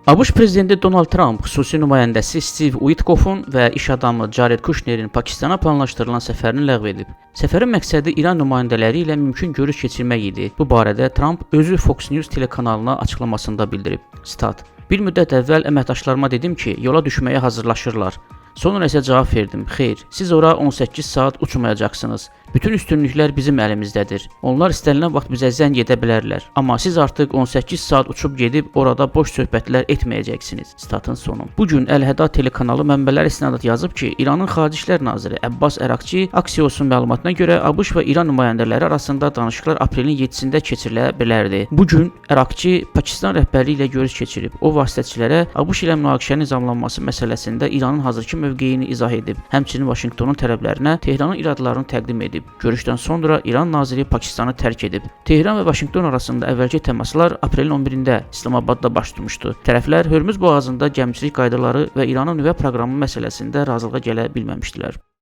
ABŞ prezidenti Donald Trump xüsusi nümayəndəsi Steve Witkoffun və iş adamı Jared Kushnerin Pakistana planlaşdırılan səfərini ləğv edib. Səfərin məqsədi İran nümayəndələri ilə mümkün görüş keçirmək idi. Bu barədə Trump özü Fox News telekanalına açıqlamasında bildirib. Sitat: "Bir müddət əvvəl əməkdaşlarıma dedim ki, yola düşməyə hazırlaşırlar. Sonra isə cavab verdim: xeyr, siz ora 18 saat uçmayacaqsınız. Bütün üstünlüklər bizim əlimizdədir. Onlar istənilən vaxt bizə zəng edə bilərlər. Amma siz artıq 18 saat uçub gedib orada boş söhbətlər etməyəcəksiniz." Statın sonu. Bu gün Əl-Həda telekanalı mənbələri istinad yazıb ki, İranın Xarici İşlər naziri Abbas Ərakçi Axios'un məlumatına görə ABŞ və İran nümayəndələri arasında danışıqlar aprelin 7-sində keçirilə bilərdi. Bu gün Ərakçi Pakistan rəhbərliyi ilə görüş keçirib. O vasitəçilərə ABŞ ilə münaqişənin nizamlanması məsələsində İranın hazırki mövqeyini izah edib. Həmçinin Vaşinqtonun tələblərinə Tehranın iradlarını təqdim edib. Görüşdən sonra İran naziri Pakistanı tərk edib. Tehran və Vaşinqton arasında əvvəlki təmaslar aprelin 11-də İslamabadda baş tutmuşdu. Tərəflər Hörmüz boğazında gəmiçilik qaydaları və İranın nüvə proqramı məsələsində razılığa gələ bilməmişdilər.